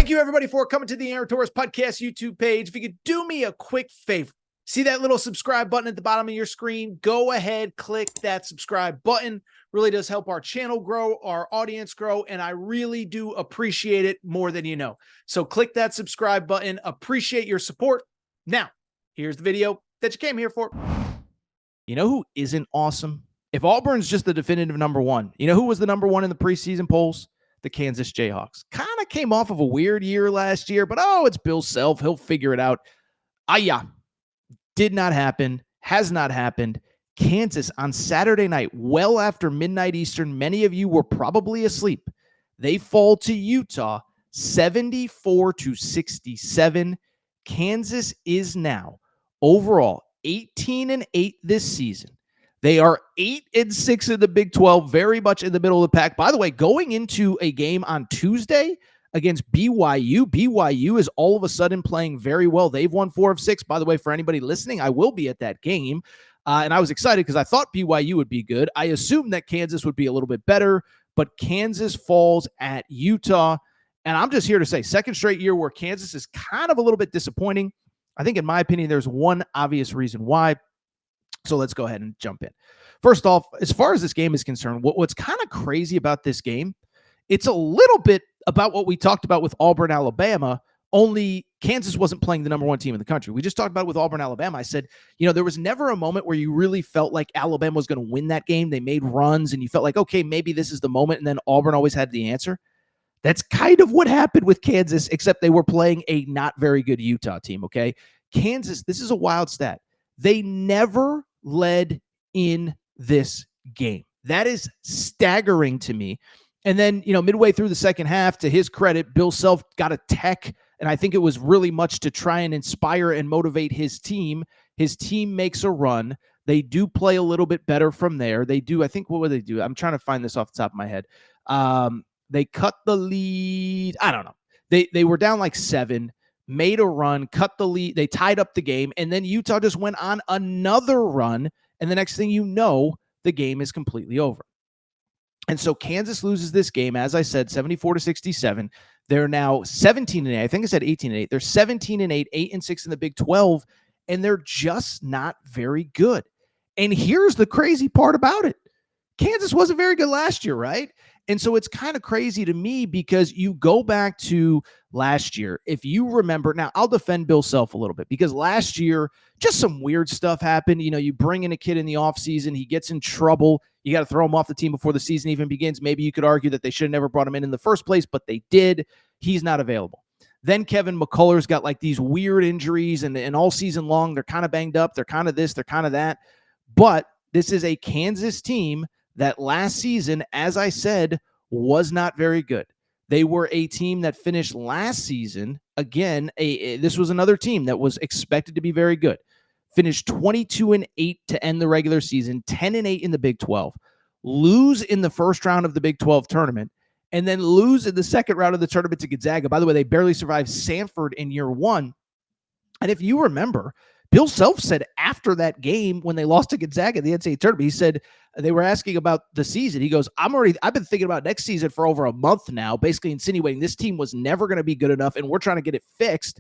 Thank you, everybody, for coming to the Aaron Torres Podcast YouTube page. If you could do me a quick favor, see that little subscribe button at the bottom of your screen? Go ahead, click that subscribe button. Really does help our channel grow, our audience grow, and I really do appreciate it more than you know. So click that subscribe button. Appreciate your support. Now, here's the video that you came here for. You know who isn't awesome? If Auburn's just the definitive number one, you know who was the number one in the preseason polls? The Kansas Jayhawks. Kind of came off of a weird year last year, but it's Bill Self. He'll figure it out. Did not happen. Has not happened. Kansas on Saturday night, well after midnight Eastern, many of you were probably asleep. They fall to Utah 74-67. Kansas is now overall 18-8 this season. They are 8-6 in the Big 12, very much in the middle of the pack. By the way, going into a game on Tuesday against BYU, BYU is all of a sudden playing very well. They've won 4 of 6. By the way, for anybody listening, I will be at that game. And I was excited because I thought BYU would be good. I assumed that Kansas would be a little bit better, but Kansas falls at Utah. And I'm just here to say, second straight year where Kansas is kind of a little bit disappointing. I think, in my opinion, there's one obvious reason why. So let's go ahead and jump in. First off, as far as this game is concerned, what's kind of crazy about this game, it's a little bit about what we talked about with Auburn, Alabama, only Kansas wasn't playing the number one team in the country. We just talked about it with Auburn, Alabama. I said, there was never a moment where you really felt like Alabama was going to win that game. They made runs and you felt like, okay, maybe this is the moment. And then Auburn always had the answer. That's kind of what happened with Kansas, except they were playing a not very good Utah team, okay? Kansas, this is a wild stat. They never led in this game. That is staggering to me. And then, midway through the second half, to his credit, Bill Self got a tech, and I think it was really much to try and inspire and motivate his team. His team makes a run. They do play a little bit better from there. They do, I think, what would they do? I'm trying to find this off the top of my head. They cut the lead. I don't know. They were down like 7. Made a run, cut the lead, they tied up the game, and then Utah just went on another run, and the next thing you know, the game is completely over. And so Kansas loses this game, as I said, 74-67. They're now 17-8. I think I said 18-8. They're 17-8, 8-6 in the Big 12, and they're just not very good. And here's the crazy part about it. Kansas wasn't very good last year, right? And so it's kind of crazy to me because you go back to last year. If you remember, now I'll defend Bill Self a little bit because last year, just some weird stuff happened. You bring in a kid in the offseason, he gets in trouble. You got to throw him off the team before the season even begins. Maybe you could argue that they should have never brought him in the first place, but they did. He's not available. Then Kevin McCullough's got like these weird injuries, and all season long, they're kind of banged up. They're kind of this, they're kind of that. But this is a Kansas team that last season, as I said, was not very good. They were a team that finished last season, again, this was another team that was expected to be very good. Finished 22-8 to end the regular season, 10-8 in the Big 12, lose in the first round of the Big 12 tournament, and then lose in the second round of the tournament to Gonzaga. By the way, they barely survived Sanford in year 1. And if you remember, Bill Self said after that game when they lost to Gonzaga in the NCAA tournament, he said they were asking about the season. He goes, I've been thinking about next season for over a month now, basically insinuating this team was never going to be good enough and we're trying to get it fixed.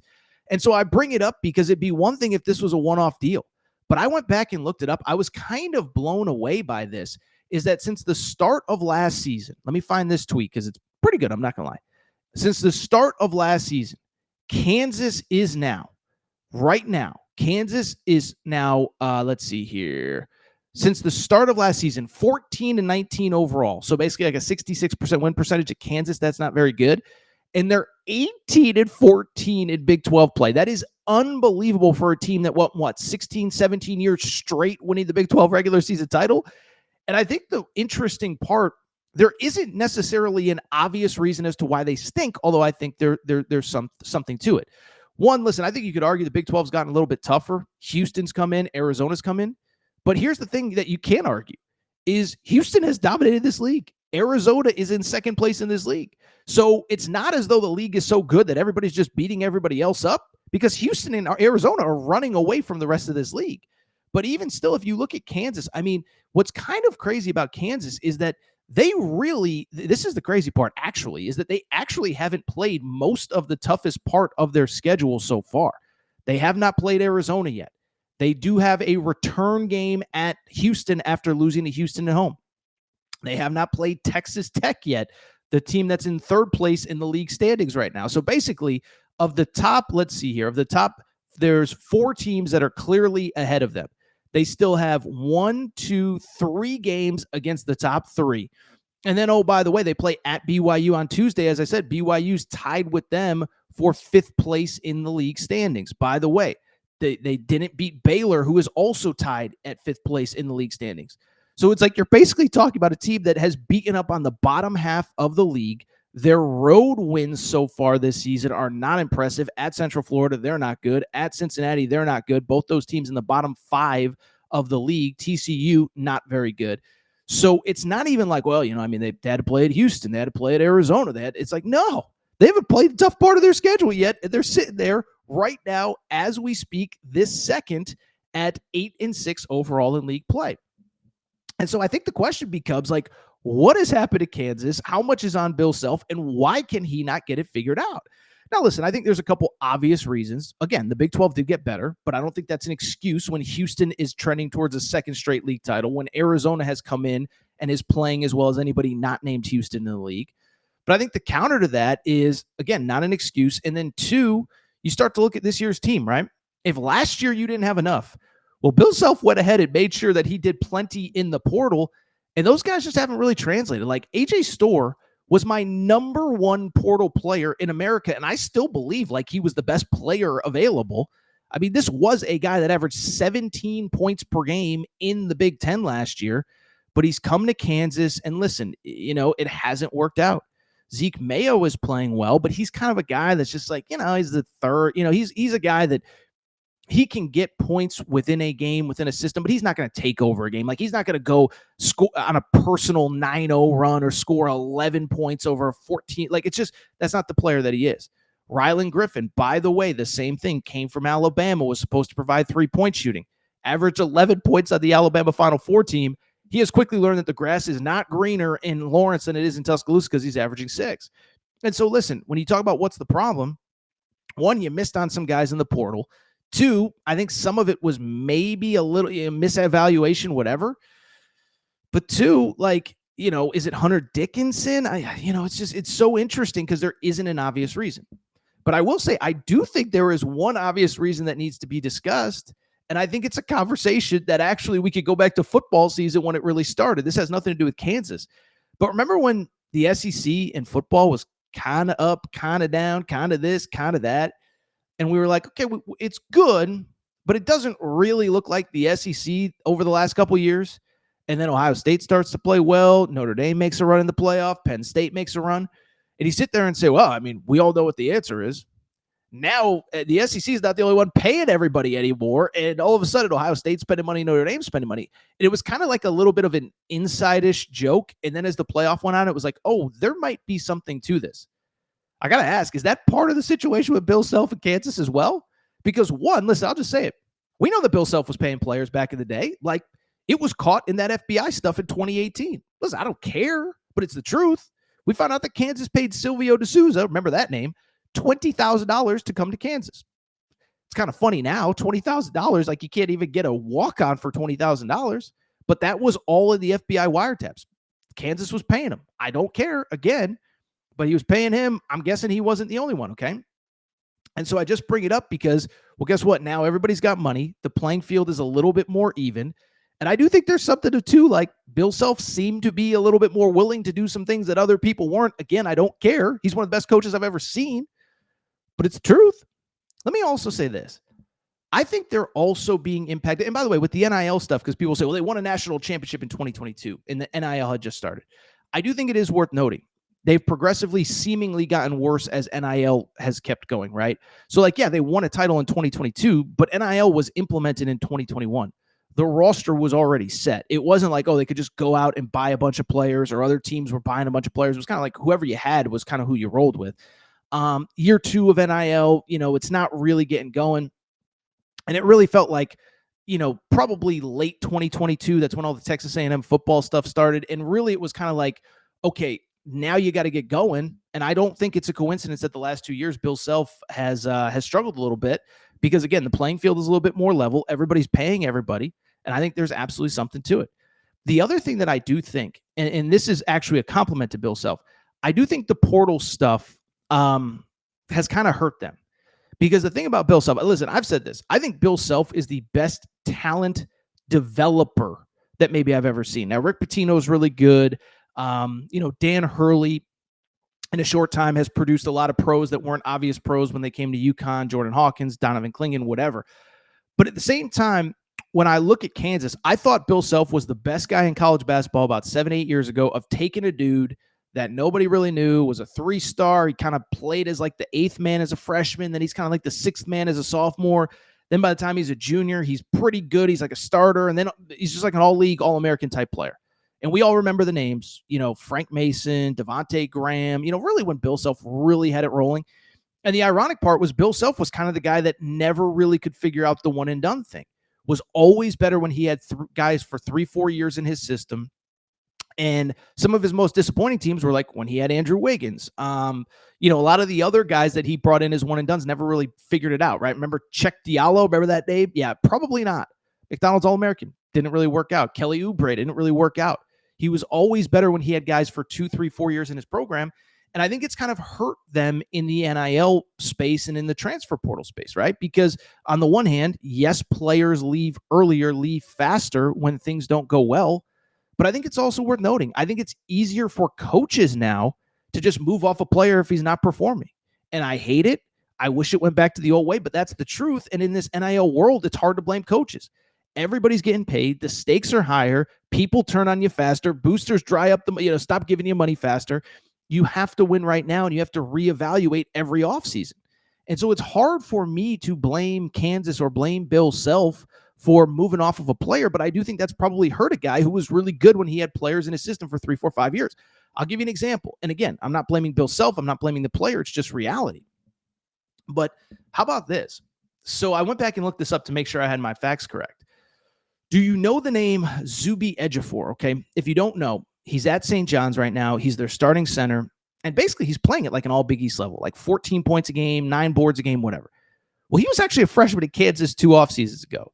And so I bring it up because it'd be one thing if this was a one-off deal. But I went back and looked it up. I was kind of blown away by this, is that since the start of last season, let me find this tweet because it's pretty good, I'm not going to lie. Since the start of last season, Kansas is now, right now, Kansas is now, let's see here. Since the start of last season, 14-19 overall. So basically like a 66% win percentage at Kansas. That's not very good. And they're 18-14 in Big 12 play. That is unbelievable for a team that, 16, 17 years straight winning the Big 12 regular season title. And I think the interesting part, there isn't necessarily an obvious reason as to why they stink, although I think there's something to it. One, listen, I think you could argue the Big 12's gotten a little bit tougher. Houston's come in, Arizona's come in. But here's the thing that you can't argue, is Houston has dominated this league. Arizona is in second place in this league. So it's not as though the league is so good that everybody's just beating everybody else up, because Houston and Arizona are running away from the rest of this league. But even still, if you look at Kansas, I mean, what's kind of crazy about Kansas is that they really, this is the crazy part actually, is that they actually haven't played most of the toughest part of their schedule so far. They have not played Arizona yet. They do have a return game at Houston after losing to Houston at home. They have not played Texas Tech yet, the team that's in third place in the league standings right now. So basically, of the top, let's see here, of the top, there's 4 teams that are clearly ahead of them. They still have 1, 2, 3 games against the top 3. And then, oh, by the way, they play at BYU on Tuesday. As I said, BYU's tied with them for 5th place in the league standings. By the way, they didn't beat Baylor, who is also tied at 5th place in the league standings. So it's like you're basically talking about a team that has beaten up on the bottom half of the league. Their road wins so far this season are not impressive. At Central Florida, they're not good. At Cincinnati, they're not good. Both those teams in the bottom 5 of the league. TCU, not very good. So it's not even like, well, I mean, they had to play at Houston. They had to play at Arizona. It's like, no, they haven't played the tough part of their schedule yet. They're sitting there right now as we speak this second at 8-6 overall in league play. And so I think the question becomes like, what has happened to Kansas? How much is on Bill Self? And why can he not get it figured out? Now, listen, I think there's a couple obvious reasons. Again, the Big 12 did get better, but I don't think that's an excuse when Houston is trending towards a second straight league title, when Arizona has come in and is playing as well as anybody not named Houston in the league. But I think the counter to that is, again, not an excuse. And then 2, you start to look at this year's team, right? If last year you didn't have enough, well, Bill Self went ahead and made sure that he did plenty in the portal, and those guys just haven't really translated. Like AJ Storr was my number 1 portal player in America, and I still believe like he was the best player available. I mean, this was a guy that averaged 17 points per game in the Big Ten last year, but he's come to Kansas, and listen, it hasn't worked out. Zeke Mayo is playing well, but he's kind of a guy that's just like, he's the third, he's a guy that he can get points within a game, within a system, but he's not going to take over a game. Like he's not going to go score on a personal 9-0 run or score 11 points over 14. Like that's not the player that he is. Rylan Griffin, by the way, the same thing, came from Alabama, was supposed to provide 3-point shooting, averaged 11 points on the Alabama Final Four team. He has quickly learned that the grass is not greener in Lawrence than it is in Tuscaloosa because he's averaging 6. And so listen, when you talk about what's the problem, 1, you missed on some guys in the portal. 2, I think some of it was maybe a little misevaluation, whatever. But 2, is it Hunter Dickinson? It's so interesting because there isn't an obvious reason. But I will say, I do think there is one obvious reason that needs to be discussed. And I think it's a conversation that actually we could go back to football season when it really started. This has nothing to do with Kansas. But remember when the SEC in football was kind of up, kind of down, kind of this, kind of that? And we were like, okay, it's good, but it doesn't really look like the SEC over the last couple of years. And then Ohio State starts to play well. Notre Dame makes a run in the playoff. Penn State makes a run. And you sit there and say, well, I mean, we all know what the answer is. Now, the SEC is not the only one paying everybody anymore. And all of a sudden, Ohio State's spending money, Notre Dame's spending money. And it was kind of like a little bit of an inside-ish joke. And then as the playoff went on, it was like, oh, there might be something to this. I got to ask, is that part of the situation with Bill Self in Kansas as well? Because 1, listen, I'll just say it. We know that Bill Self was paying players back in the day. Like, it was caught in that FBI stuff in 2018. Listen, I don't care, but it's the truth. We found out that Kansas paid Silvio D'Souza, remember that name, $20,000 to come to Kansas. It's kind of funny now, $20,000, like you can't even get a walk-on for $20,000. But that was all in the FBI wiretaps. Kansas was paying him. I don't care, again, but he was paying him. I'm guessing he wasn't the only one, okay? And so I just bring it up because, well, guess what? Now everybody's got money. The playing field is a little bit more even. And I do think there's something to, too, like Bill Self seemed to be a little bit more willing to do some things that other people weren't. Again, I don't care. He's one of the best coaches I've ever seen, but it's the truth. Let me also say this. I think they're also being impacted. And by the way, with the NIL stuff, because people say, well, they won a national championship in 2022 and the NIL had just started. I do think it is worth noting. They've progressively seemingly gotten worse as NIL has kept going, right? So like, yeah, they won a title in 2022, but NIL was implemented in 2021. The roster was already set. It wasn't like, oh, they could just go out and buy a bunch of players or other teams were buying a bunch of players. It was kind of like whoever you had was kind of who you rolled with. Year 2 of NIL, it's not really getting going. And it really felt like probably late 2022. That's when all the Texas A&M football stuff started. And really it was kind of like, okay, now you got to get going. And I don't think it's a coincidence that the last 2 years, Bill Self has struggled a little bit because, again, the playing field is a little bit more level. Everybody's paying everybody. And I think there's absolutely something to it. The other thing that I do think, and this is actually a compliment to Bill Self, I do think the portal stuff has kind of hurt them. Because the thing about Bill Self, listen, I've said this. I think Bill Self is the best talent developer that maybe I've ever seen. Now, Rick Pitino is really good. Dan Hurley in a short time has produced a lot of pros that weren't obvious pros when they came to UConn, Jordan Hawkins, Donovan Clingan, whatever. But at the same time, when I look at Kansas, I thought Bill Self was the best guy in college basketball about 7-8 years ago of taking a dude that nobody really knew, was a 3-star. He kind of played as like the 8th man as a freshman. Then he's kind of like the 6th man as a sophomore. Then by the time he's a junior, he's pretty good. He's like a starter. And then he's just like an all-league, all-American type player. And we all remember the names, Frank Mason, Devontae Graham, really when Bill Self really had it rolling. And the ironic part was Bill Self was kind of the guy that never really could figure out the one and done thing. Was always better when he had guys for 3-4 years in his system. And some of his most disappointing teams were like when he had Andrew Wiggins. A lot of the other guys that he brought in as one and dones never really figured it out, right? Remember Check Diallo? Remember that name? Yeah, probably not. McDonald's All-American. Didn't really work out. Kelly Oubre didn't really work out. He was always better when he had guys for 2, 3, 4 years in his program. And I think it's kind of hurt them in the NIL space and in the transfer portal space, right? Because on the one hand, yes, players leave earlier, leave faster when things don't go well. But I think it's also worth noting, I think it's easier for coaches now to just move off a player if he's not performing. And I hate it. I wish it went back to the old way, but that's the truth. And in this NIL world, it's hard to blame coaches. Everybody's getting paid. The stakes are higher. People turn on you faster. Boosters dry up stop giving you money faster. You have to win right now, and you have to reevaluate every offseason. And so it's hard for me to blame Kansas or blame Bill Self for moving off of a player, but I do think that's probably hurt a guy who was really good when he had players in his system for 3, 4, 5 years. I'll give you an example. And again, I'm not blaming Bill Self. I'm not blaming the player. It's just reality. But how about this? So I went back and looked this up to make sure I had my facts correct. Do you know the name Zuby Ejiofor? Okay. If you don't know, he's at St. John's right now. He's their starting center. And basically he's playing at like an all Big East level, like 14 points a game, 9 boards a game, whatever. Well, he was actually a freshman at Kansas 2 off seasons ago.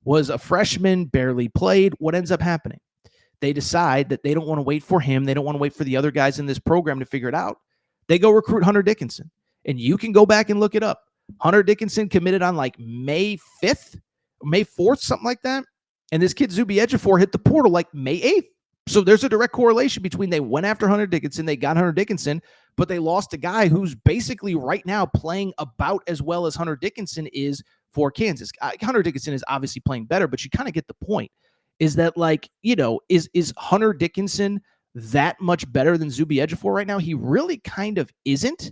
Was a freshman, barely played. What ends up happening? They decide that they don't want to wait for him. They don't want to wait for the other guys in this program to figure it out. They go recruit Hunter Dickinson. And you can go back and look it up. Hunter Dickinson committed on like May 5th, May 4th, something like that. And this kid, Zuby Ejiofor, hit the portal like May 8th. So there's a direct correlation between they went after Hunter Dickinson, they got Hunter Dickinson, but they lost a guy who's basically right now playing about as well as Hunter Dickinson is for Kansas. Hunter Dickinson is obviously playing better, but you kind of get the point. Is that is Hunter Dickinson that much better than Zuby Ejiofor right now? He really kind of isn't.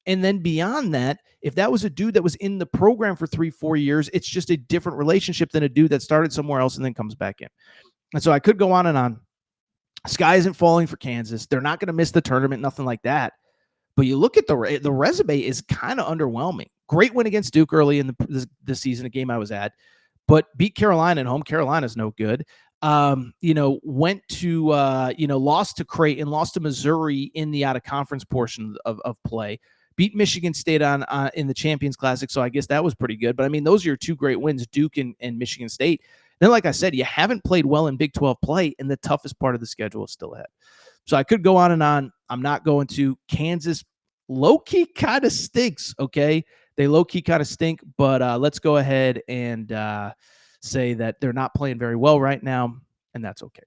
And then beyond that, if that was a dude that was in the program for 3-4 years, it's just a different relationship than a dude that started somewhere else and then comes back in. And so I could go on and on. Sky isn't falling for Kansas. They're not going to miss the tournament, nothing like that. But you look at the resume is kind of underwhelming. Great win against Duke early in the season, a game I was at, but beat Carolina at home. Carolina's no good. Went to, lost to Creighton, lost to Missouri in the out of conference portion of play. Beat Michigan State on in the Champions Classic, so I guess that was pretty good. But I mean, those are your 2 great wins, Duke and Michigan State. Then, like I said, you haven't played well in Big 12 play, and the toughest part of the schedule is still ahead. So I could go on and on. I'm not going to. Kansas low-key kind of stinks, okay? They low-key kind of stink, but let's go ahead and say that they're not playing very well right now, and that's okay.